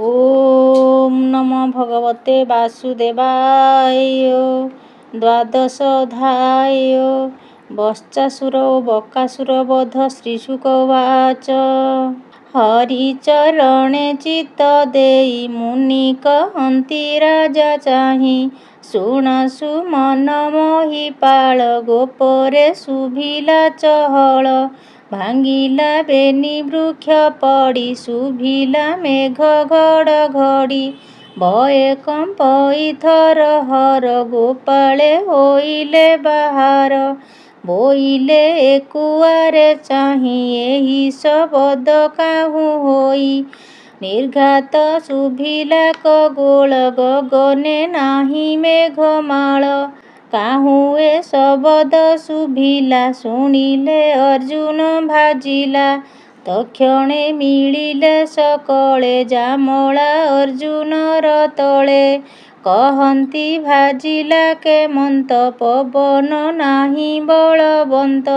ओम नमो भगवते वासुदेवाय। द्वादशोऽध्याय। वश्चासुर बकासुर वध। श्रीशुक उवाच। हरिचरणे चित्त देई मुनि कहन्ति राजा चाहि। ଶୁଣସୁ ମନ ମୋହିପାଳ ଗୋପରେ ଶୁଭିଲା ଚହଳ। ଭାଙ୍ଗିଲା ବେନି ବୃକ୍ଷ ପଡ଼ି ଶୁଭିଲା ମେଘ ଘଡ଼ଘଡ଼ି। ବଏ କମ୍ପଇ ଥର ହର ଗୋପାଳେ ହୋଇଲେ ବାହାର। ବୋଇଲେ ଏକୁଆରେ ଚାହିଁ ଏହି ଶବଦ କାହୁଁ ହୋଇ। ନିର୍ଘାତ ଶୁଭିଲା ଖଗୋଳ ଗଗନେ ନାହିଁ ମେଘମାଳ। କାହୁଁ ଏ ଶବଦ ଶୁଭିଲା ଶୁଣିଲେ ଅର୍ଜୁନ ଭାଜିଲା। ତକ୍ଷଣେ ମିଳିଲେ ସକଳେ ଯାମଳା ଅର୍ଜୁନର ତଳେ। କହନ୍ତି ଭାଜିଲା କେମନ୍ତ ପବନ ନାହିଁ ବଳବନ୍ତ।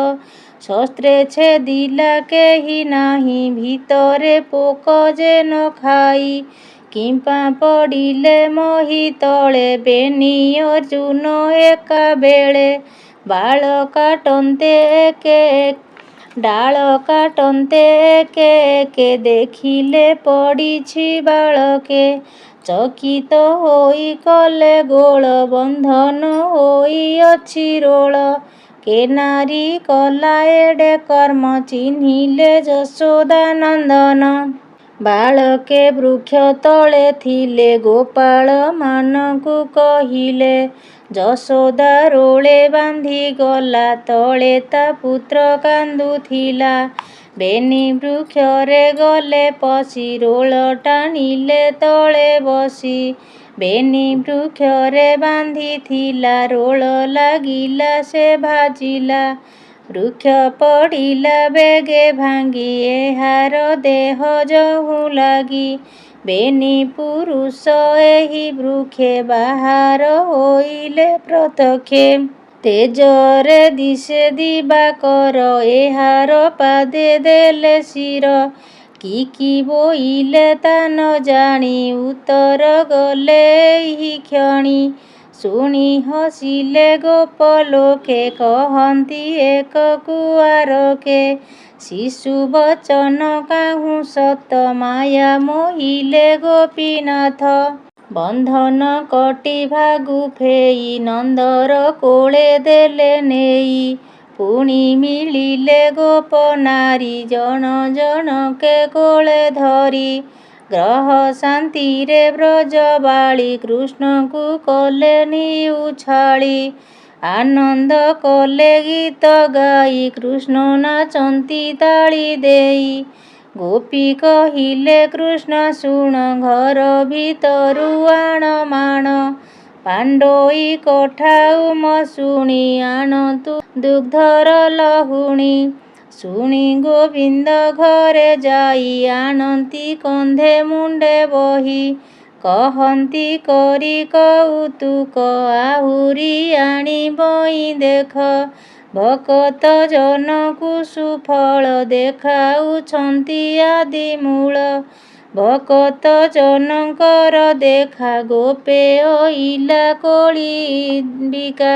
ଶସ୍ତ୍ରେ ଛେଦିଲା କେହି ନାହିଁ ଭିତରେ ପୋକ ଯେ ନ ଖାଇ। କିମ୍ପା ପଡ଼ିଲେ ମହି ତଳେ ବେନି ଅର୍ଜୁନ ଏକାବେଳେ। ବାଳ କାଟନ୍ତେ ଡାଳ କାଟନ୍ତେ ଏକେ ଏକେ ଦେଖିଲେ ପଡ଼ିଛି ବାଳକେ। ଚକିତ ହୋଇ କଲେ ଗୋଳ ବନ୍ଧନ ହୋଇଅଛି ରୋଳ। କେ ନାରୀ କଲା ଏଡ଼େ କର୍ମ ଚିହ୍ନିଲେ ଯଶୋଦା ନନ୍ଦନ। ବାଳକେ ବୃକ୍ଷ ତଳେ ଥିଲେ ଗୋପାଳ ମାନଙ୍କୁ କହିଲେ। ଯଶୋଦା ରୋଳେ ବାନ୍ଧି ଗଲା ତଳେ ତା ପୁତ୍ର କାନ୍ଦୁଥିଲା। ବେନି ବୃକ୍ଷରେ ଗଲେ ପଶି ରୋଳ ଟାଣିଲେ ତଳେ ବସି। ବେନି ବୃକ୍ଷରେ ବାନ୍ଧିଥିଲା ରୋଳ ଲାଗିଲା ସେ ଭାଜିଲା। ବୃକ୍ଷ ପଡ଼ିଲା ବେଗେ ଭାଙ୍ଗି ଏହାର ଦେହ ଯହୁଁ ଲାଗି। ବେନି ପୁରୁଷ ଏହି ବୃକ୍ଷେ ବାହାର ହୋଇଲେ ପ୍ରତ୍ୟକ୍ଷେ। ତେଜରେ ଦିଶେ ଦିବାକର ଏହାର ପାଦେ ଦେଲେ ଶିର। କି ବୋଇଲେ ତା ନ ଜାଣି ଉତ୍ତର ଗଲେ ଏହି କ୍ଷଣି। ଶୁଣି ହସିଲେ ଗୋପ ଲୋକେ କହନ୍ତି ଏକ କୁଆରକେ। ଶିଶୁ ବଚନ କାହୁଁ ସତ ମାୟା ମୋହିଲେ ଗୋପୀନାଥ। ବନ୍ଧନ କଟି ଭାଗୁ ଫେଇ ନନ୍ଦର କୋଳେ ଦେଲେ ନେଇ। ପୁଣି ମିଳିଲେ ଗୋପ ନାରୀ ଜଣ ଜଣକେ କୋଳେ ଧରି। ଗ୍ରହ ଶାନ୍ତିରେ ବ୍ରଜବାଳୀ କୃଷ୍ଣଙ୍କୁ କଲେ ନିଉଛାଳି। ଆନନ୍ଦ କଲେ ଗୀତ ଗାଇ କୃଷ୍ଣ ନାଚନ୍ତି ତାଳି ଦେଇ। ଗୋପୀ କହିଲେ କୃଷ୍ଣ ଶୁଣ ଘର ଭିତରୁ ଆଣ ମାଣ। ପାଣ୍ଡୋଇ କଠାଉ ମଶୁଣି ଆଣନ୍ତୁ ଦୁଗ୍ଧର ଲହୁଣୀ। ଶୁଣି ଗୋବିନ୍ଦ ଘରେ ଯାଇ ଆଣନ୍ତି କନ୍ଧେ ମୁଣ୍ଡେ ବହି। କହନ୍ତି କରି କଉତୁକ ଆହୁରି ଆଣିବଇ ଦେଖ। ଭକତ ଜନକୁ ସୁଫଳ ଦେଖାଉଛନ୍ତି ଆଦିମୂଳ। ଭକତ ଜନଙ୍କର ଦେଖା ଗୋପେ ଅଇଲା କୋଳିମ୍ବିକା।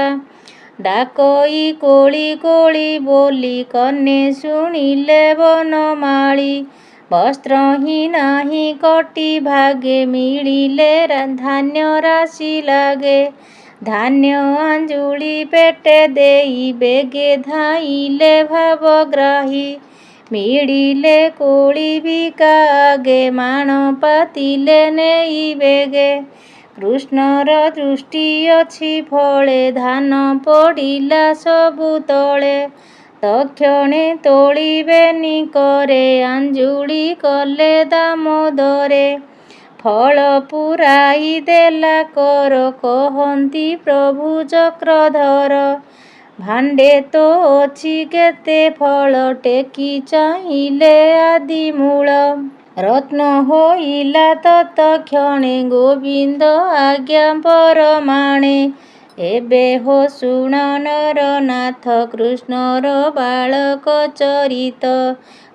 ଡାକଇ କୋଳି କୋଳି ବୋଲି କନେ ଶୁଣିଲେ ବନମାଳି। ବସ୍ତ୍ର ନାହିଁ କଟି ଭାଗେ ମିଳିଲେ ଧାନ୍ୟ ରାଶି ଲାଗେ। ଧାନ୍ୟ ଆଞ୍ଜୁଳି ପେଟେ ଦେଇ ବେଗେ ଧାଇଁଲେ ଭାବଗ୍ରାହୀ। ମିଳିଲେ କୋଳି ବିକା ଆଗେ ମାଣ ପାତିଲେ ନେଇ ବେଗେ। କୃଷ୍ଣର ଦୃଷ୍ଟି ଅଛି ଫଳେ ଧାନ ପଡ଼ିଲା ସବୁ ତଳେ। ତକ୍ଷଣେ ତୋଳିବେନି କରେ ଆଞ୍ଜୁଳି କଲେ ଦାମୋଦରେ। ଫଳ ପୁରାଇ ଦେଲା କର କହନ୍ତି ପ୍ରଭୁ ଚକ୍ରଧର। ଭାଣ୍ଡେ ତ ଅଛି କେତେ ଫଳ ଟେକି ଚାହିଁଲେ ଆଦିମୂଳ। ରତ୍ନ ହୋଇଲା ତତକ୍ଷଣେ ଗୋବିନ୍ଦ ଆଜ୍ଞା ପରମାଣେ। ଏବେ ହୋ ଶୁଣ ନର ନାଥ କୃଷ୍ଣର ବାଳକ ଚରିତ।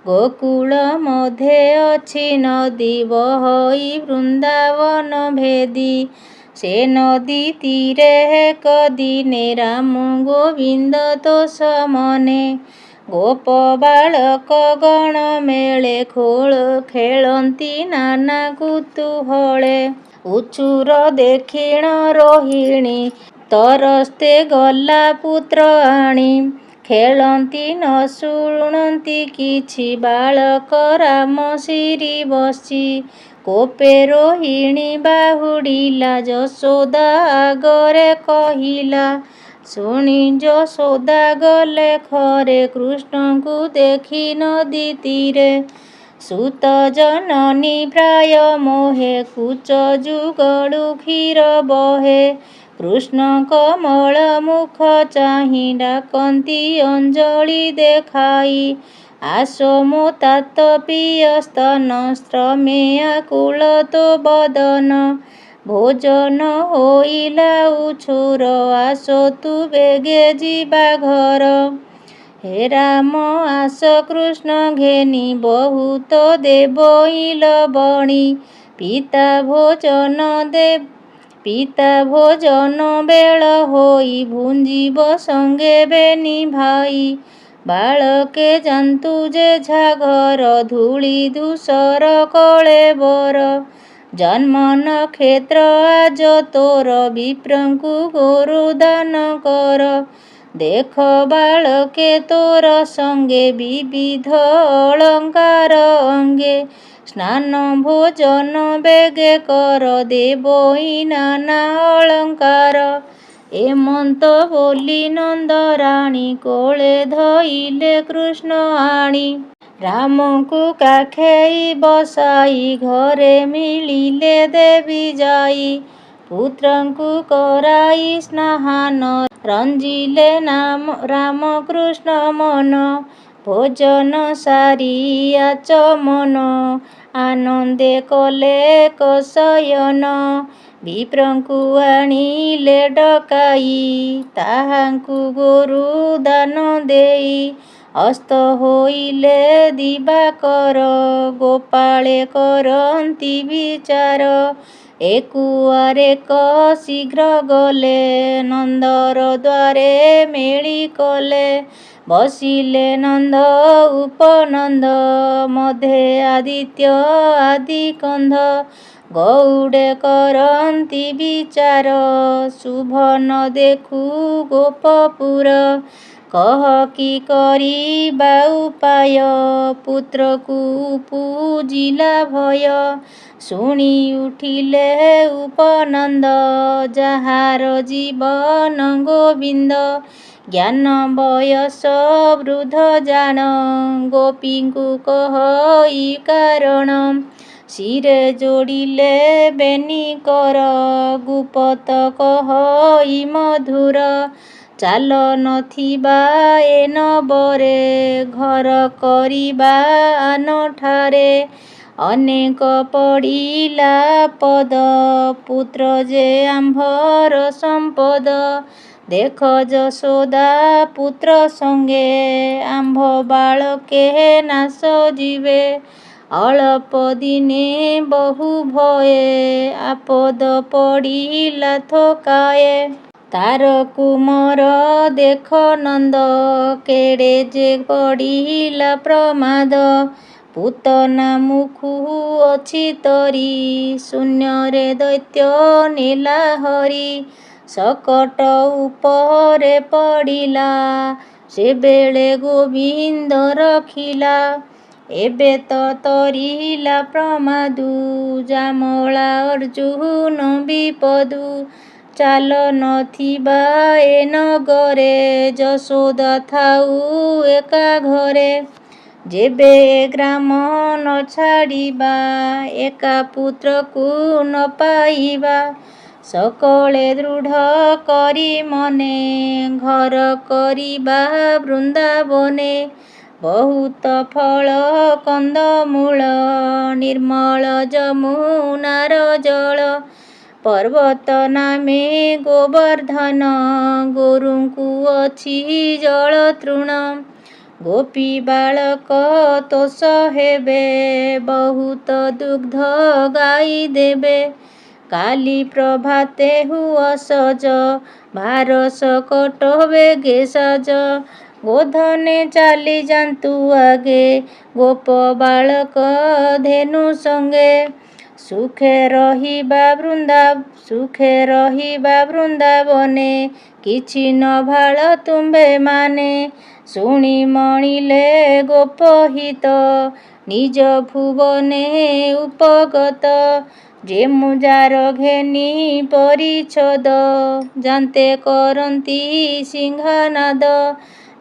ଗୋକୁଳ ମଧ୍ୟେ ଅଛି ନଦୀ ବହଇ ବୃନ୍ଦାବନ ଭେଦି। ସେ ନଦୀ ତୀରେ ଏକ ଦିନେ ରାମ ଗୋବିନ୍ଦ ତୋଷ ମନେ। ଗୋପ ବାଳକ ଗଣ ମେଳେ ଖେଳନ୍ତି ନାନା କୁତୁହଳେ। ଉଛୁର ଦେଖିଣ ରୋହିଣୀ ତରସ୍ତେ ଗଲା ପୁତ୍ର ଆଣି। ଖେଳନ୍ତି ନ ଶୁଣନ୍ତି କିଛି ବାଳକ ରାମ ଶିରି ବସି। କୋପେ ରୋହିଣୀ ବାହୁଡ଼ିଲା ଯଶୋଦା ଆଗରେ କହିଲା। ଶୁଣି ଯଶୋଦା ଗଲେ ଖରେ କୃଷ୍ଣଙ୍କୁ ଦେଖି ନଦୀ ତୀରେ। ସୁତ ଜନନୀ ପ୍ରାୟ ମୋହେ କୁଚ ଯୁଗଳୁ କ୍ଷୀର ବହେ। କୃଷ୍ଣ କମଳ ମୁଖ ଚାହିଁ ଡାକନ୍ତି ଅଞ୍ଜଳି ଦେଖାଇ। ଆସ ମୋ तात ପ୍ରିୟ ସ୍ତନ ଶ୍ରମେ ଆକୁଳ ତୋ ବଦନ। ଭୋଜନ ହୋଇଲା ଉଛୁର ଆସ ତୁ ବେଗେ ଯିବା ଘର। ହେ ରାମ ଆସ କୃଷ୍ଣ ଘେନି ବହୁତ ଦେବଇ ଲବଣୀ। ପିତା ଭୋଜନ ବେଳ ହୋଇ ଭୁଞ୍ଜିବ ସଙ୍ଗେ ବେନି ଭାଇ। ବାଳକେ ଯାନ୍ତୁ ଯେଝା ଘର ଧୂଳି ଧୂସର କଳେବର। ଜନ୍ମ ନକ୍ଷତ୍ର ଆଜ ତୋର ବିପ୍ରଙ୍କୁ ଗୋରୁ ଦାନ କର। ଦେଖ ବାଳକେ ତୋର ସଙ୍ଗେ ବିବିଧ ଅଳଙ୍କାର ଅଙ୍ଗେ। ସ୍ନାନ ଭୋଜନ ବେଗେ କର ଦେବଇ ନାନା ଅଳଙ୍କାର। ଏମନ୍ତ ବୋଲି ନନ୍ଦରାଣୀ କୋଳେ ଧଇଲେ କୃଷ୍ଣ ଆଣି। ରାମଙ୍କୁ କାଖେଇ ବସାଇ ଘରେ ମିଳିଲେ ଦେବୀ ଯାଇ। ପୁତ୍ରଙ୍କୁ କରାଇ ସ୍ନାହାନ ରଞ୍ଜିଲେ ରାମ କୃଷ୍ଣ ମନ। ଭୋଜନ ସାରି ଆଚମନ ଆନନ୍ଦେ କଲେ ଏକ ଶୟନ। ବିପ୍ରଙ୍କୁ ଆଣିଲେ ଡକାଇ ତାହାଙ୍କୁ ଗୋରୁ ଦାନ ଦେଇ। ଅସ୍ତ ହୋଇଲେ ଦିବାକର ଗୋପାଳେ କରନ୍ତି ବିଚାର। ଏକୁଆରେକ ଶୀଘ୍ର ଗଲେ ନନ୍ଦର ଦ୍ୱାରେ ମେଳି କଲେ। ବସିଲେ ନନ୍ଦ ଉପନନ୍ଦ ମଧ୍ୟେ ଆଦିତ୍ୟ ଆଦି କନ୍ଧ। ଗଉଡ଼େ କରନ୍ତି ବିଚାର ଶୁଭ ନ ଦେଖୁ ଗୋପପୁର। କହ କି କରିବା ଉପାୟ ପୁତ୍ରକୁ ଉପୁଜିଲା ଭୟ। ଶୁଣି ଉଠିଲେ ଉପନନ୍ଦ ଯାହାର ଜୀବନ ଗୋବିନ୍ଦ। ଜ୍ଞାନ ବୟସ ବୃଦ୍ଧ ଜାଣ ଗୋପୀଙ୍କୁ କହଇ କାରଣ। ଶିରେ ଯୋଡ଼ିଲେ ବେନି କର ଗୁପତ କହଇ ମଧୁର। ଚାଲ ନଥିବା ଏ ନବରେ ଘର କରିବା ଆନଠାରେ। ଅନେକ ପଡ଼ିଲା ପଦ ପୁତ୍ର ଯେ ଆମ୍ଭର ସମ୍ପଦ। ଦେଖ ଯଶୋଦା ପୁତ୍ର ସଙ୍ଗେ ଆମ୍ଭ ବାଳକେ ନାଶ ଯିବେ। ଅଳପ ଦିନେ ବହୁ ଭୟେ ଆପଦ ପଡ଼ିଲା ଥୋକାଏ। ତାର କୁମର ଦେଖ ନନ୍ଦ କେଡ଼େ ଯେ ପଡ଼ିଲା ପ୍ରମାଦ। ପୂତନା ମୁଖୁ ଅଛି ତରି ଶୂନ୍ୟରେ ଦୈତ୍ୟ ନେଲା ହରି। ସକଟ ଉପରେ ପଡ଼ିଲା ସେବେଳେ ଗୋବିନ୍ଦ ରଖିଲା। ଏବେ ତ ତରିଲା ପ୍ରମାଦୁ ଜାମଳା ଅର୍ଜୁନ ବିପଦୁ। ଚାଲ ନଥିବା ଏ ନଗରେ ଯଶୋଦା ଥାଉ ଏକା ଘରେ। ଯେବେ ଏ ଗ୍ରାମ ନ ଛାଡ଼ିବା ଏକା ପୁତ୍ରକୁ ନ ପାଇବା। ସକଳେ ଦୃଢ଼ କରି ମନେ ଘର କରିବା ବୃନ୍ଦାବନେ। ବହୁତ ଫଳ କନ୍ଦମୂଳ ନିର୍ମଳ ଯମୁନାର ଜଳ। ପର୍ବତ ନାମେ ଗୋବର୍ଦ୍ଧନ ଗୋରୁଙ୍କୁ ଅଛି ଜଳ ତୃଣ। ଗୋପୀ ବାଳକ ତୋଷ ହେବେ, ବହୁତ ଦୁଗ୍ଧ ଗାଈ ଦେବେ। କାଲି ପ୍ରଭାତେ ହୁଅ ସଜ, ଭାରସ କଟ ବେଗେ ସାଜ। ଗୋଧନେ ଚାଲି ଯାନ୍ତୁ ଆଗେ, ଗୋପ ବାଳକ ଧେନୁ ସଙ୍ଗେ। ସୁଖେ ରହିବା ବୃନ୍ଦାବନେ, କିଛି ନ ଭାଳ ତୁମ୍ଭେମାନେ। ଶୁଣି ମଣିଲେ ଗୋପ ହିତ, ନିଜ ଭୁବନେ ଉପଗତ। ଯେମୁ ଯାର ଘେନି ପରିଚ୍ଛଦ, ଯାନ୍ତେ କରନ୍ତି ସିଂହାନାଦ।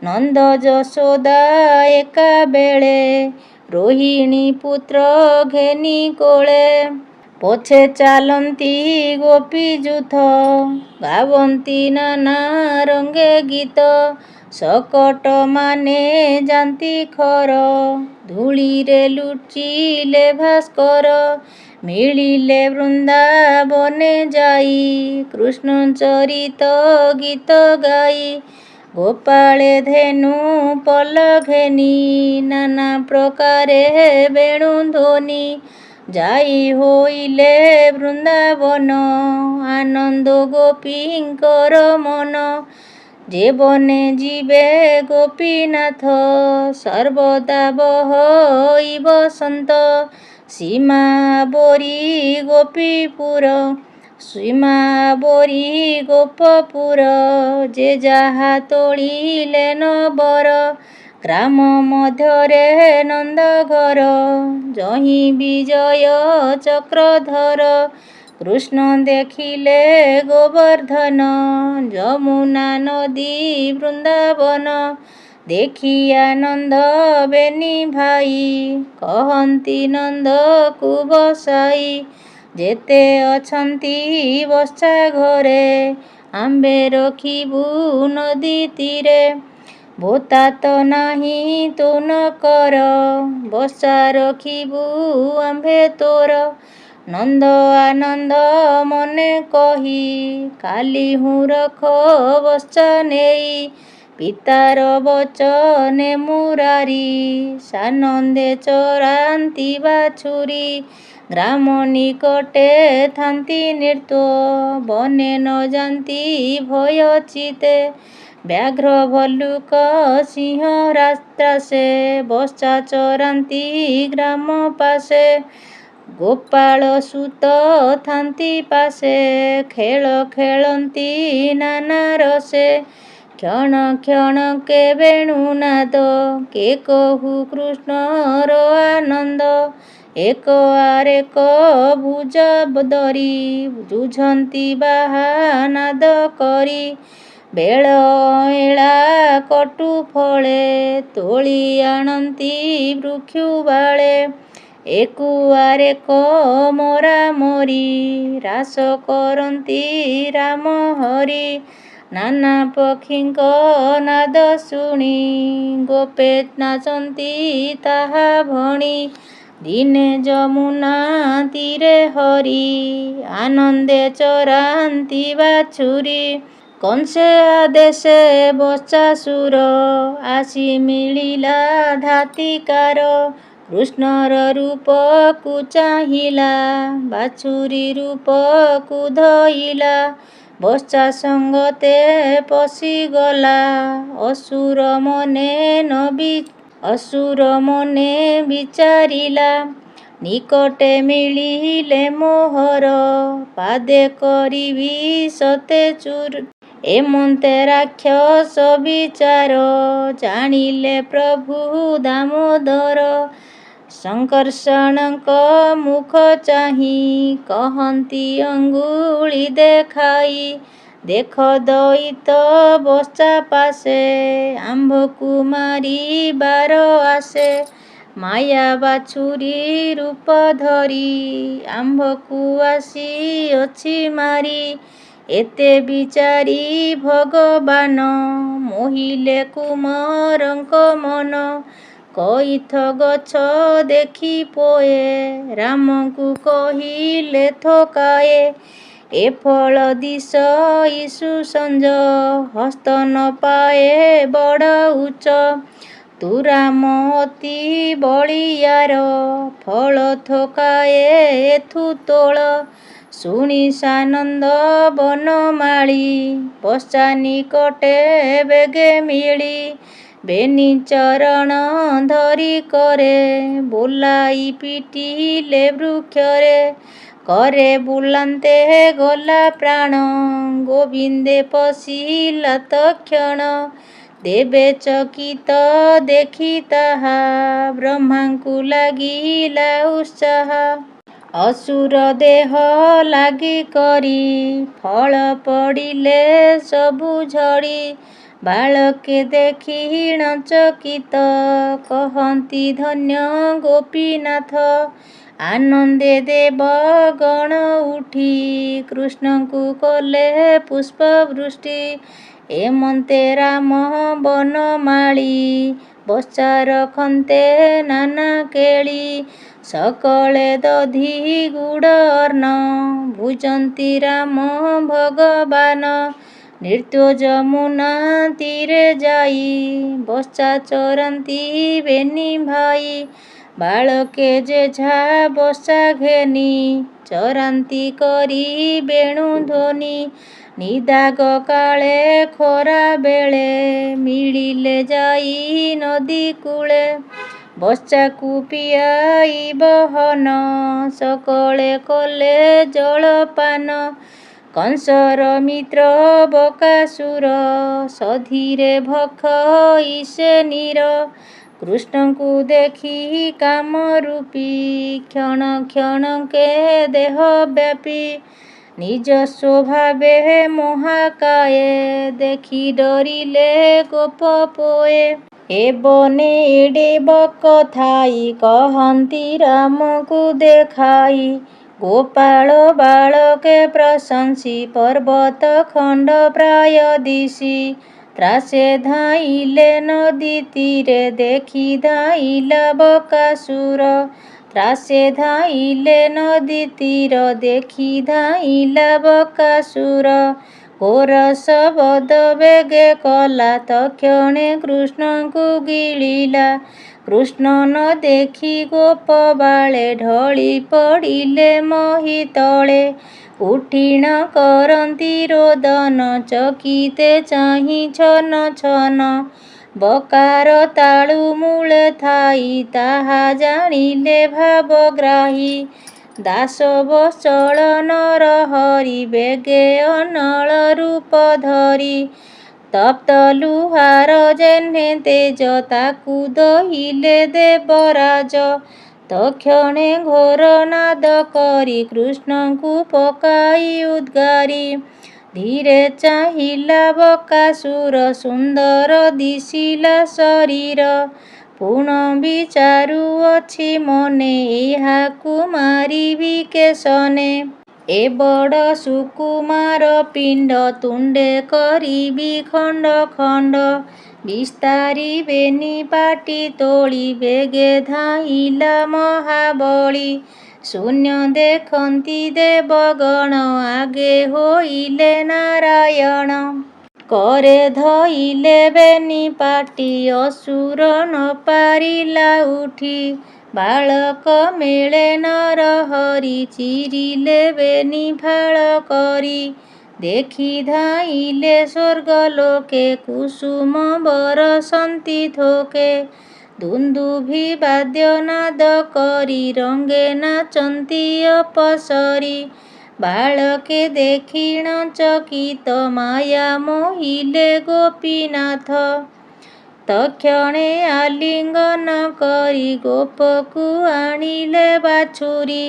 ନନ୍ଦ ଯଶୋଦା ଏକାବେଳେ, ରୋହିଣୀ ପୁତ୍ର ଘେନି କୋଳେ। ପଛେ ଚାଲନ୍ତି ଗୋପୀ ଯୂଥ, ଗାବନ୍ତି ନାନା ରଙ୍ଗେ ଗୀତ। ଶକଟ ମାନେ ଯାନ୍ତି ଖର, ଧୂଳିରେ ଲୁଚିଲେ ଭାସ୍କର। ମିଳିଲେ ବୃନ୍ଦାବନେ ଯାଇ, କୃଷ୍ଣ ଚରିତ ଗୀତ ଗାଇ। ଗୋପାଳେ ଧେନୁ ପଲ ଘେନି, ନାନା ପ୍ରକାରେ ବେଣୁ ଧ୍ୱନି। ଯାଇ ହୋଇଲେ ବୃନ୍ଦାବନ, ଆନନ୍ଦ ଗୋପୀଙ୍କର ମନ। ଯେ ବନେ ଯିବେ ଗୋପୀନାଥ, ସର୍ବଦା ବହଇ ବସନ୍ତ। ସୀମା ବୋରି ଗୋପପୁର, ଯେ ଯାହା ତୋଳିଲେ ନବର। ଗ୍ରାମ ମଧ୍ୟରେ ନନ୍ଦ ଘର, ଯହିଁ ବିଜୟ ଚକ୍ରଧର। କୃଷ୍ଣ ଦେଖିଲେ ଗୋବର୍ଦ୍ଧନ, ଯମୁନା ନଦୀ ବୃନ୍ଦାବନ। ଦେଖି ଆନନ୍ଦ ବେନି ଭାଇ, କହନ୍ତି ନନ୍ଦକୁ ବସାଇ। ଯେତେ ଅଛନ୍ତି ବତ୍ସା ଘରେ, ଆମ୍ଭେ ରଖିବୁ ନଦୀ ତୀରେ। ଭୋତା ତ ନାହିଁ ତୁ ନ କର, ବସା ରଖିବୁ ଆମ୍ଭେ ତୋର। ନନ୍ଦ ଆନନ୍ଦ ମନେ କହି, କାଲି ହୁଁ ରଖ ବତ୍ସା ନେଇ। ପିତାର ବଚନେ ମୁରାରି, ସାନନ୍ଦେ ଚରାନ୍ତି ବାଛୁରୀ। ଗ୍ରାମ ନିକଟେ ଥାନ୍ତି ନୃତ୍ୟ, ବନେ ନ ଯାନ୍ତି ଭୟ ଚିତେ। ବ୍ୟାଘ୍ର ଭଲ୍ଲୁକ ସିଂହ ତ୍ରାସେ, ବତ୍ସା ଚରାନ୍ତି ଗ୍ରାମ ପାଶେ। ଗୋପାଳ ସୁତ ଥାନ୍ତି ପାଶେ, ଖେଳ ଖେଳନ୍ତି ନାନା ରସେ। କ୍ଷଣ କ୍ଷଣକେ ବେଣୁନାଦ, କେ କହୁ କୃଷ୍ଣର ଆନନ୍ଦ। ଏକ ଆରେକ ଭୁଜ ଧରି, ଯୁଝନ୍ତି ବାହାନାଦ କରି। ବେଳ ଅଁଳା କଟୁ ଫଳେ, ତୋଳି ଆଣନ୍ତି ଭୃକ୍ଷୁ ବାଳେ। ଏକୁ ଆରେକ ମରାମରି, ରାସ କରନ୍ତି ରାମ ହରି। ନାନା ପକ୍ଷୀଙ୍କ ନାଦ ଶୁଣି, ଗୋପେ ନାଚନ୍ତି ତାହା ଭଣି। ଦିନେ ଯମୁନା ତୀରେ ହରି, ଆନନ୍ଦେ ଚରାନ୍ତି ବାଛୁରୀ। କଂସେ ଆଦେଶେ ବତ୍ସାସୁର, ଆସି ମିଳିଲା ଧାତିକାର। କୃଷ୍ଣର ରୂପକୁ ଚାହିଁଲା, ବାଛୁରୀ ରୂପକୁ ଧଇଲା। ବତ୍ସା ସଙ୍ଗତେ ପଶିଗଲା, ଅସୁର ମନେ ବିଚାରିଲା। ନିକଟେ ମିଳିଲେ ମୋହର, ପାଦେ କରିବି ସତେ ଚୂର। ଏମନ୍ତେ ରାକ୍ଷସ ବିଚାର, ଜାଣିଲେ ପ୍ରଭୁ ଦାମୋଦର। ଶଙ୍କର୍ଷଣଙ୍କ ମୁଖ ଚାହିଁ, କହନ୍ତି ଅଙ୍ଗୁଳି ଦେଖାଇ। ଦେଖ ଦଇତ ବତ୍ସା ପାଶେ, ଆମ୍ଭକୁ ମାରିବାର ଆସେ। ମାୟା ବାଛୁରୀ ରୂପ ଧରି, ଆମ୍ଭକୁ ଆସିଅଛି ମାରି। ଏତେ ବିଚାରି ଭଗବାନ, ମୋହିଲେ କୁମାରଙ୍କ ମନ। କଇଥ ଗଛ ଦେଖି ପୋଏ, ରାମଙ୍କୁ କହିଲେ ଥୋକାଏ। ଏ ଫଳ ଦିଶ ଇଷୁ ସଞ୍ଜ, ହସ୍ତ ନ ପାଏ ବଡ଼ ଉଚ୍ଚ। ତୁ ରାମ ଅତି ବଳିୟାର ଫଳ ଥୋକାଏ ଏଥୁ ତୋଳ। ଶୁଣି ସାନନ୍ଦ ବନମାଳୀ ବସା ନିକଟେ ବେଗେ ମିଳି। ବେନି ଚରଣ ଧରି କରେ ବୋଲାଇ ପିଟିଲେ ବୃକ୍ଷରେ। କରେ ବୁଲାନ୍ତେ ଗଲା ପ୍ରାଣ ଗୋବିନ୍ଦେ ପଶିଲା ତକ୍ଷଣ। ଦେବେ ଚକିତ ଦେଖି ତାହା ବ୍ରହ୍ମାଙ୍କୁ ଲାଗିଲା ଉତ୍ସାହ। ଅସୁର ଦେହ ଲାଗି କରି ଫଳ ପଡ଼ିଲେ ସବୁ ଝଡ଼ି। ବାଳକେ ଦେଖିଣ ଚକିତ କହନ୍ତି ଧନ୍ୟ ଗୋପୀନାଥ। ଆନନ୍ଦେ ଦେବଗଣ ଉଠି କୃଷ୍ଣଙ୍କୁ କଲେ ପୁଷ୍ପବୃଷ୍ଟି। ଏମନ୍ତେ ରାମ ବନମାଳୀ ବସା ରଖନ୍ତେ ନାନା କେଳି। ସକଳେ ଦଧି ଗୁଡ଼ ଅର୍ଣ୍ଣ ଭୁଜନ୍ତି ରାମ ଭଗବାନ। ନିର୍ତ୍ତୋ ଯମୁନା ତୀରେ ଯାଇ ବସା ଚରାନ୍ତି ବେନି ଭାଇ। ବାଳକେ ଯେଝା ବସା ଘେନି ଚରାନ୍ତି କରି ବେଣୁ ଧ୍ୱନି। ନିଦାଗ କାଳେ ଖରା ବେଳେ ମିଳିଲେ ଯାଇ ନଦୀ କୂଳେ। ବସାକୁ ପିଆଇ ବହନ ସକଳେ କଲେ ଜଳପାନ। କଂସର ମିତ୍ର ବକାସୁର ସଧିରେ ଭକ୍ଷ ଇସେ ନୀର। କୃଷ୍ଣଙ୍କୁ ଦେଖି କାମରୂପୀ କ୍ଷଣ କ୍ଷଣକେ ଦେହ ବ୍ୟାପୀ। ନିଜ ସ୍ୱଭାବେ ମହାକାଏ ଦେଖି ଡରିଲେ ଗୋପ ପୋଏ। ଏ ବନେ ଏଡ଼େ ବକ ଥାଇ କହନ୍ତି ରାମକୁ ଦେଖାଇ। ଗୋପାଳ ବାଳକେ ପ୍ରଶଂସି ପର୍ବତ ଖଣ୍ଡ ପ୍ରାୟ ଦିଶି। ତ୍ରାସେ ଧାଇଁଲେ ନଦୀ ତୀରେ ଦେଖି ଧାଇଁଲା ବକାସୁର। ତ୍ରାସେ ଧାଇଁଲେ ନଦୀ ତୀର ଦେଖି ଧାଇଁଲା ବକାସୁର। ଘୋର ଶବଦ ବେଗେ କଲା ତକ୍ଷଣେ କୃଷ୍ଣଙ୍କୁ ଗିଳିଲା। କୃଷ୍ଣ ନ ଦେଖି ଗୋପ ବାଳେ ଢଳି ପଡ଼ିଲେ ମହି ତଳେ। ଉଠିଣ କରନ୍ତି ରୋଦନ ଚକିତେ ଚାହିଁ ଛନ ଛନ। ବକାର ତାଳୁ ମୂଳେ ଥାଇ ତାହା ଜାଣିଲେ ଭାବଗ୍ରାହୀ। ଦାସ ବତ୍ସଳ ନରହରି ବେଗେ ଅନଳ ରୂପ ଧରି। ତପ୍ତ ଲୁହାର ଯେହ୍ନେ ତେଜ ତାକୁ ଦହିଲେ ଦେବରାଜ। ତକ୍ଷଣେ ଘୋର ନାଦ କରି କୃଷ୍ଣଙ୍କୁ ପକାଇ ଉଦ୍ଗାରି। ଧୀରେ ଚାହିଁଲା ବକାସୁର ସୁନ୍ଦର ଦିଶିଲା ଶରୀର। ପୁଣ ବିଚାରୁ ଅଛି ମନେ ଏହାକୁ ମାରିବି କେଶନେ। ଏ ବଡ଼ ସୁକୁମାର ପିଣ୍ଡ ତୁଣ୍ଡେ କରିବି ଖଣ୍ଡ ଖଣ୍ଡ। ବିସ୍ତାରିବେନି ପାଟି ତୋଳି ବେଗେ ଧାଇଁଲା ମହାବଳୀ। ଶୂନ୍ୟ ଦେଖନ୍ତି ଦେବଗଣ ଆଗେ ହୋଇଲେ ନାରାୟଣ। କରେ ଧଇଲେ ବେନି ପାଟି ଅସୁର ନ ପାରିଲା ଉଠି। ବାଳକ ମେଳେ ନରହରି ଚିରିଲେ ବେନି ଫାଳ କରି। ଦେଖି ଧାଇଁଲେ ସ୍ୱର୍ଗଲୋକେ କୁସୁମ ବରଷନ୍ତି ଥୋକେ। ଦୁନ୍ଦୁଭି ବାଦ୍ୟ ନାଦ କରି ରଙ୍ଗେ ନାଚନ୍ତି ଅପସରି। ବାଳକେ ଦେଖିଣ ଚକିତ ମାୟା ମୋହିଲେ ଗୋପୀନାଥ। ତକ୍ଷଣେ ଆଲିଙ୍ଗନ କରି ଗୋପକୁ ଆଣିଲେ ବାଛୁରି।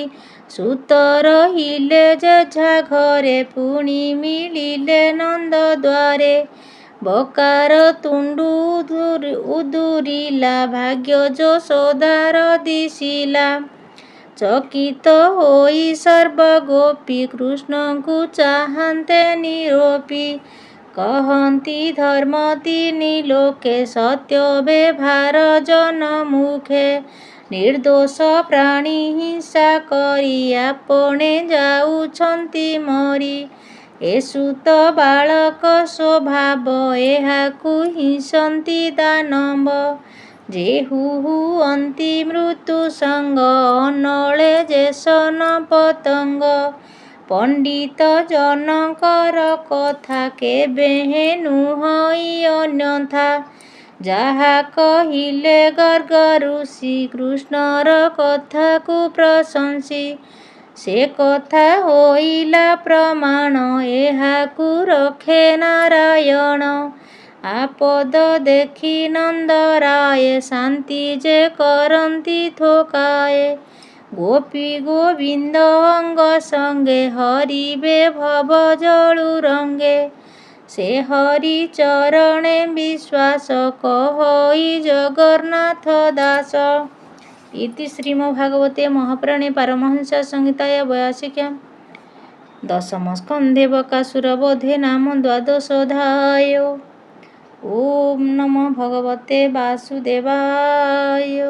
ସୁତ ରହିଲେ ଯେଝା ଘରେ ପୁଣି ମିଳିଲେ ନନ୍ଦ ଦ୍ୱାରେ। ବକାର ତୁଣ୍ଡୁ ଉଦୁରିଲା ଭାଗ୍ୟ ଯଶୋଦାର ଦିଶିଲା। ଚକିତ ହୋଇ ସର୍ବ ଗୋପୀ କୃଷ୍ଣଙ୍କୁ ଚାହାନ୍ତେ ନିରୋପି। କହନ୍ତି ଧର୍ମ ତିନି ଲୋକେ ସତ୍ୟ ବେଭାର ଜନ ମୁଖେ। ନିର୍ଦ୍ଦୋଷ ପ୍ରାଣୀ ହିଂସା କରି ଆପଣେ ଯାଉଛନ୍ତି ମରି। ଏ ସୁତ ବାଳକ ସ୍ୱଭାବ ଏହାକୁ ହିଂସନ୍ତି ଦାନବ। ଯେହୁ ହୁଅନ୍ତି ମୃତ୍ୟୁ ସଙ୍ଗ ଅନଳେ ଯେସନ ପତଙ୍ଗ। ପଣ୍ଡିତ ଜନଙ୍କର କଥା କେବେ ନୁହଁଇ ଅନ୍ୟଥା। ଯାହା କହିଲେ ଗର୍ଗ ଋଷି କୃଷ୍ଣର କଥାକୁ ପ୍ରଶଂସି। ସେ କଥା ହୋଇଲା ପ୍ରମାଣ ଏହାକୁ ରଖେ ନାରାୟଣ। ଆପଦ ଦେଖି ନନ୍ଦରାଏ ଶାନ୍ତି ଯେ କରନ୍ତି ଥୋକାଏ। ଗୋପୀ ଗୋବିନ୍ଦ ଅଙ୍ଗ ସଙ୍ଗେ ହରିବେ ଭବ ଜଳୁ ରଙ୍ଗେ। ସେ ହରି ଚରଣେ ବିଶ୍ୱାସ କହଇ ଜଗନ୍ନାଥ ଦାସ। ଇତି ଶ୍ରୀମଦ୍ଭାଗବତେ ମହାପୁରାଣେ ପାରମହଂସ ସଂହିତାୟ 82 ଦଶମ ସ୍କନ୍ଧେ ବକାସୁର ବଧେ ନାମ ଦ୍ୱାଦଶୋଧ୍ୟାୟ। ଓಂ ନମୋ ଭଗବତେ ବାସୁଦେବାୟ।